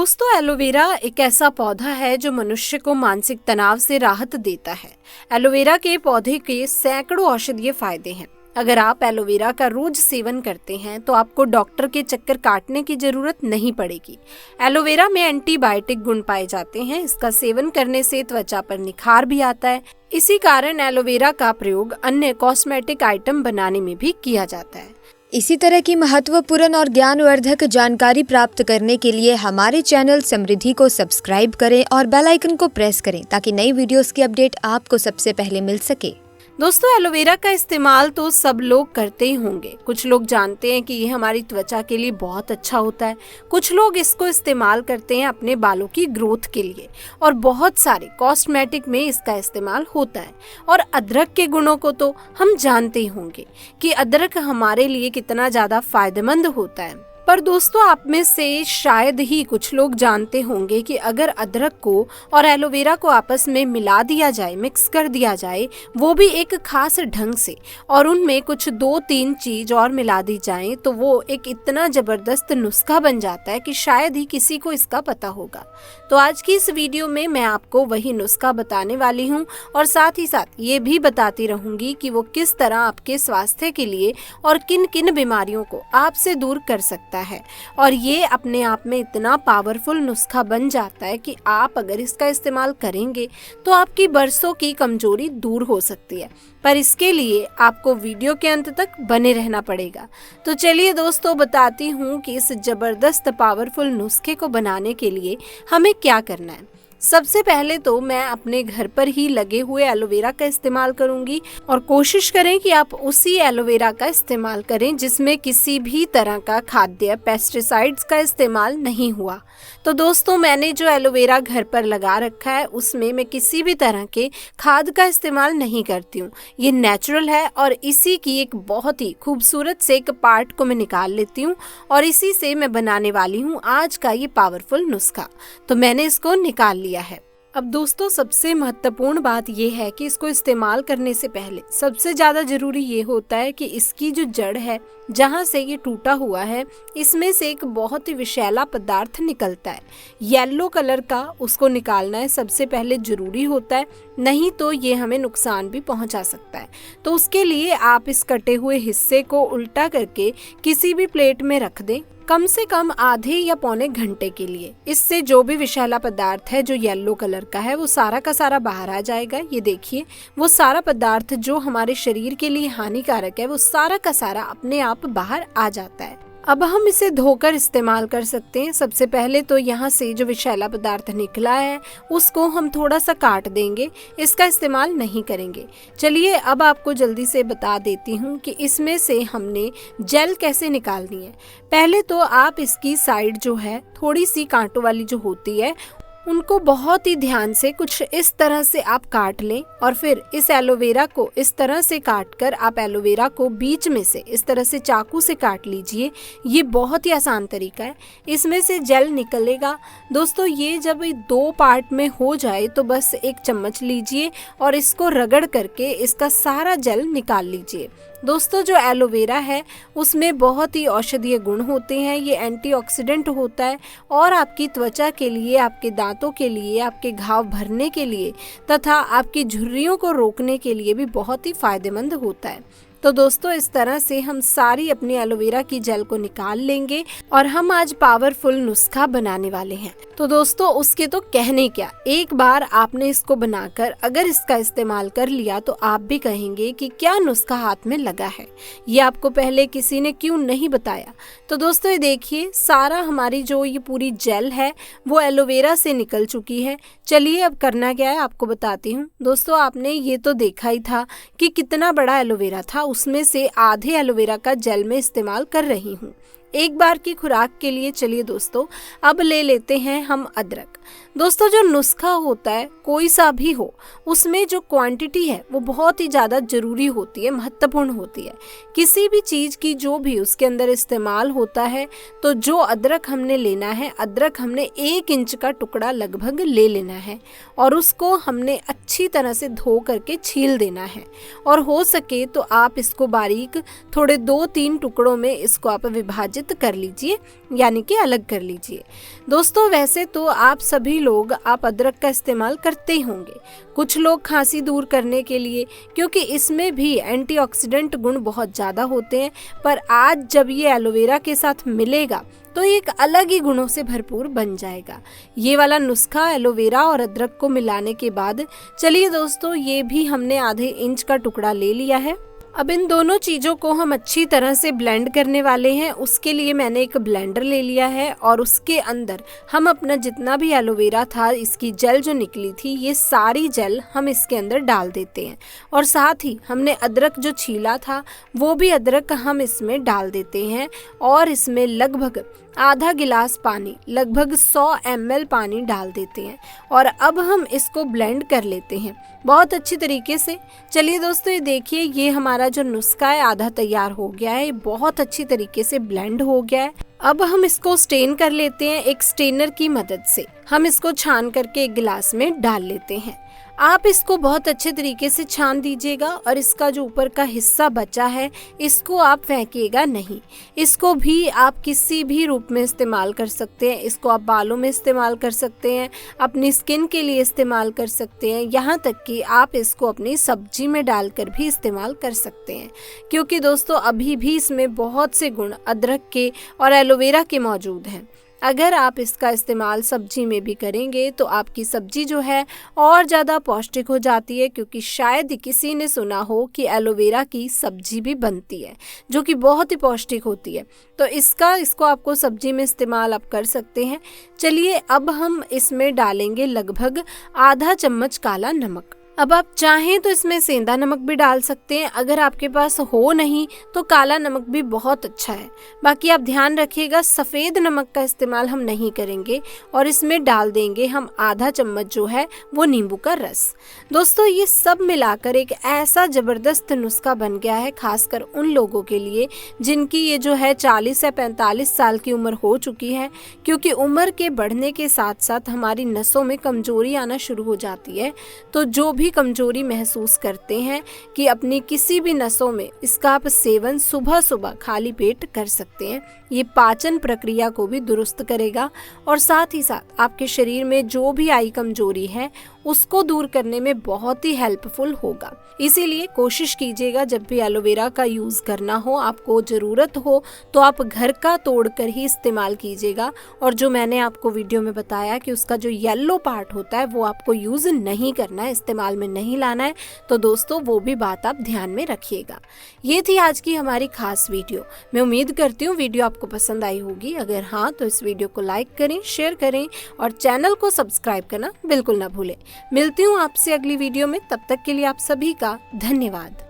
दोस्तों, एलोवेरा एक ऐसा पौधा है जो मनुष्य को मानसिक तनाव से राहत देता है। एलोवेरा के पौधे के सैकड़ों औषधीय फायदे हैं। अगर आप एलोवेरा का रोज सेवन करते हैं तो आपको डॉक्टर के चक्कर काटने की जरूरत नहीं पड़ेगी। एलोवेरा में एंटीबायोटिक गुण पाए जाते हैं। इसका सेवन करने से त्वचा पर निखार भी आता है। इसी कारण एलोवेरा का प्रयोग अन्य कॉस्मेटिक आइटम बनाने में भी किया जाता है। इसी तरह की महत्वपूर्ण और ज्ञानवर्धक जानकारी प्राप्त करने के लिए हमारे चैनल समृद्धि को सब्सक्राइब करें और बेल आइकन को प्रेस करें ताकि नई वीडियोस की अपडेट आपको सबसे पहले मिल सके। दोस्तों, एलोवेरा का इस्तेमाल तो सब लोग करते ही होंगे। कुछ लोग जानते हैं कि ये हमारी त्वचा के लिए बहुत अच्छा होता है। कुछ लोग इसको इस्तेमाल करते हैं अपने बालों की ग्रोथ के लिए और बहुत सारे कॉस्मेटिक में इसका इस्तेमाल होता है। और अदरक के गुणों को तो हम जानते ही होंगे कि अदरक हमारे लिए कितना ज्यादा फायदेमंद होता है। पर दोस्तों, आप में से शायद ही कुछ लोग जानते होंगे कि अगर अदरक को और एलोवेरा को आपस में मिला दिया जाए, मिक्स कर दिया जाए, वो भी एक खास ढंग से, और उनमें कुछ 2-3 चीज और मिला दी जाए तो वो एक इतना जबरदस्त नुस्खा बन जाता है कि शायद ही किसी को इसका पता होगा। तो आज की इस वीडियो में मैं आपको वही नुस्खा बताने वाली हूँ और साथ ही साथ ये भी बताती रहूंगी कि वो किस तरह आपके स्वास्थ्य के लिए और किन किन बीमारियों को आपसे दूर कर सकता है। और ये अपने आप में इतना पावरफुल नुस्खा बन जाता है कि आप अगर इसका इस्तेमाल करेंगे तो आपकी बरसों की कमजोरी दूर हो सकती है। पर इसके लिए आपको वीडियो के अंत तक बने रहना पड़ेगा। तो चलिए दोस्तों, बताती हूँ कि इस जबरदस्त पावरफुल नुस्खे को बनाने के लिए हमें क्या करना है। सबसे पहले तो मैं अपने घर पर ही लगे हुए एलोवेरा का इस्तेमाल करूंगी और कोशिश करें कि आप उसी एलोवेरा का इस्तेमाल करें जिसमें किसी भी तरह का खाद्य पेस्टिसाइड्स का इस्तेमाल नहीं हुआ। तो दोस्तों, मैंने जो एलोवेरा घर पर लगा रखा है उसमें मैं किसी भी तरह के खाद का इस्तेमाल नहीं करती हूँ। ये नेचुरल है और इसी की एक बहुत ही खूबसूरत से एक पार्ट को मैं निकाल लेती हूँ और इसी से मैं बनाने वाली हूँ आज का ये पावरफुल नुस्खा। तो मैंने इसको निकाल लिया है। अब दोस्तों, सबसे महत्वपूर्ण बात यह है कि इसको इस्तेमाल करने से पहले सबसे ज्यादा जरूरी ये होता है कि इसकी जो जड़ है, जहाँ से ये टूटा हुआ है, इसमें से एक बहुत ही विषैला पदार्थ निकलता है। येलो कलर का उसको निकालना है सबसे पहले जरूरी होता है, नहीं तो ये हमें नुकसान भी पहुंचा सकता है। तो उसके लिए आप इस कटे हुए हिस्से को उल्टा करके किसी भी प्लेट में रख दें, कम से कम आधे या पौने घंटे के लिए। इससे जो भी विषैला पदार्थ है जो येलो कलर का है वो सारा का सारा बाहर आ जाएगा। ये देखिए, वो सारा पदार्थ जो हमारे शरीर के लिए हानिकारक है वो सारा का सारा अपने आप बाहर आ जाता है। अब हम इसे धोकर इस्तेमाल कर सकते हैं। सबसे पहले तो यहाँ से जो विषैला पदार्थ निकला है उसको हम थोड़ा सा काट देंगे, इसका इस्तेमाल नहीं करेंगे। चलिए अब आपको जल्दी से बता देती हूँ कि इसमें से हमने जेल कैसे निकालनी है। पहले तो आप इसकी साइड जो है थोड़ी सी कांटों वाली जो होती है उनको बहुत ही ध्यान से कुछ इस तरह से आप काट लें और फिर इस एलोवेरा को इस तरह से काटकर आप एलोवेरा को बीच में से इस तरह से चाकू से काट लीजिए। ये बहुत ही आसान तरीका है, इसमें से जेल निकलेगा। दोस्तों, ये जब 2 पार्ट में हो जाए तो बस एक चम्मच लीजिए और इसको रगड़ करके इसका सारा जेल निकाल लीजिए। दोस्तों, जो एलोवेरा है उसमें बहुत ही औषधीय गुण होते हैं। ये एंटीऑक्सीडेंट होता है और आपकी त्वचा के लिए, आपके दांतों के लिए, आपके घाव भरने के लिए तथा आपकी झुर्रियों को रोकने के लिए भी बहुत ही फायदेमंद होता है। तो दोस्तों, इस तरह से हम सारी अपनी एलोवेरा की जेल को निकाल लेंगे और हम आज पावरफुल नुस्खा बनाने वाले हैं। तो दोस्तों, उसके तो कहने क्या, एक बार आपने इसको बनाकर अगर इसका इस्तेमाल कर लिया तो आप भी कहेंगे कि क्या नुस्खा हाथ में लगा है, ये आपको पहले किसी ने क्यों नहीं बताया। तो दोस्तों, ये देखिए, सारा हमारी जो ये पूरी जेल है वो एलोवेरा से निकल चुकी है। चलिए अब करना क्या है आपको बताती हूँ। दोस्तों, आपने ये तो देखा ही था कि कितना बड़ा एलोवेरा था, उसमें से आधे एलोवेरा का जेल में इस्तेमाल कर रही हूँ एक बार की खुराक के लिए। चलिए दोस्तों, अब ले लेते हैं हम अदरक। दोस्तों, जो नुस्खा होता है कोई सा भी हो, उसमें जो क्वांटिटी है वो बहुत ही ज़्यादा जरूरी होती है, महत्वपूर्ण होती है। किसी भी चीज़ की जो भी उसके अंदर इस्तेमाल होता है तो जो अदरक हमने लेना है, अदरक हमने 1 इंच का टुकड़ा लगभग ले लेना है और उसको हमने अच्छी तरह से धो करके छील देना है। और हो सके तो आप इसको बारीक थोड़े 2-3 टुकड़ों में इसको आप विभाजित विभाजित कर लीजिए, यानी कि अलग कर लीजिए। दोस्तों वैसे तो आप सभी लोग आप अदरक का इस्तेमाल करते ही होंगे। कुछ लोग खांसी दूर करने के लिए, क्योंकि इसमें भी एंटीऑक्सीडेंट गुण बहुत ज़्यादा होते हैं, पर आज जब ये एलोवेरा के साथ मिलेगा तो एक अलग ही गुणों से भरपूर बन जाएगा। ये वाला नुस्खा एलोवेरा और अदरक को मिलाने के बाद, चलिए दोस्तों ये भी हमने आधे इंच का टुकड़ा ले लिया है। अब इन दोनों चीज़ों को हम अच्छी तरह से ब्लेंड करने वाले हैं। उसके लिए मैंने एक ब्लेंडर ले लिया है और उसके अंदर हम अपना जितना भी एलोवेरा था, इसकी जेल जो निकली थी, ये सारी जेल हम इसके अंदर डाल देते हैं। और साथ ही हमने अदरक जो छीला था वो भी अदरक हम इसमें डाल देते हैं और इसमें लगभग आधा गिलास पानी, लगभग 100 ml पानी डाल देते हैं और अब हम इसको ब्लेंड कर लेते हैं बहुत अच्छी तरीके से। चलिए दोस्तों ये देखिए, ये हमारा जो नुस्खा है आधा तैयार हो गया है, बहुत अच्छी तरीके से ब्लेंड हो गया है। अब हम इसको स्टेन कर लेते हैं एक स्टेनर की मदद से। हम इसको छान करके एक गिलास में डाल लेते हैं। आप इसको बहुत अच्छे तरीके से छान दीजिएगा और इसका जो ऊपर का हिस्सा बचा है इसको आप फेंकिएगा नहीं। इसको भी आप किसी भी रूप में इस्तेमाल कर सकते हैं। इसको आप बालों में इस्तेमाल कर सकते हैं, अपनी स्किन के लिए इस्तेमाल कर सकते हैं, यहाँ तक कि आप इसको अपनी सब्जी में डालकर भी इस्तेमाल कर सकते हैं। क्योंकि दोस्तों अभी भी इसमें बहुत से गुण अदरक के और एलोवेरा के मौजूद हैं। अगर आप इसका इस्तेमाल सब्जी में भी करेंगे तो आपकी सब्जी जो है और ज़्यादा पौष्टिक हो जाती है, क्योंकि शायद किसी ने सुना हो कि एलोवेरा की सब्जी भी बनती है जो कि बहुत ही पौष्टिक होती है। तो इसको आपको सब्जी में इस्तेमाल आप कर सकते हैं। चलिए अब हम इसमें डालेंगे लगभग आधा चम्मच काला नमक। अब आप चाहें तो इसमें सेंधा नमक भी डाल सकते हैं, अगर आपके पास हो नहीं तो काला नमक भी बहुत अच्छा है। बाकी आप ध्यान रखिएगा सफ़ेद नमक का इस्तेमाल हम नहीं करेंगे और इसमें डाल देंगे हम आधा चम्मच जो है वो नींबू का रस। दोस्तों ये सब मिलाकर एक ऐसा ज़बरदस्त नुस्खा बन गया है, खासकर उन लोगों के लिए जिनकी ये जो है 40 से 45 साल की उम्र हो चुकी है। क्योंकि उम्र के बढ़ने के साथ साथ हमारी नसों में कमज़ोरी आना शुरू हो जाती है। तो जो भी कमजोरी महसूस करते हैं कि अपनी किसी भी नसों में, इसका आप सेवन सुबह सुबह खाली पेट कर सकते हैं। ये पाचन प्रक्रिया को भी दुरुस्त करेगा और साथ ही साथ आपके शरीर में जो भी आई कमजोरी है उसको दूर करने में बहुत ही हेल्पफुल होगा। इसीलिए कोशिश कीजिएगा जब भी एलोवेरा का यूज़ करना हो, आपको ज़रूरत हो तो आप घर का तोड़कर ही इस्तेमाल कीजिएगा। और जो मैंने आपको वीडियो में बताया कि उसका जो येलो पार्ट होता है वो आपको यूज़ नहीं करना है, इस्तेमाल में नहीं लाना है, तो दोस्तों वो भी बात आप ध्यान में रखिएगा। ये थी आज की हमारी खास वीडियो। मैं उम्मीद करती हूँ वीडियो आपको पसंद आई होगी। अगर हाँ तो इस वीडियो को लाइक करें, शेयर करें और चैनल को सब्सक्राइब करना बिल्कुल ना भूलें। मिलती हूँ आपसे अगली वीडियो में, तब तक के लिए आप सभी का धन्यवाद।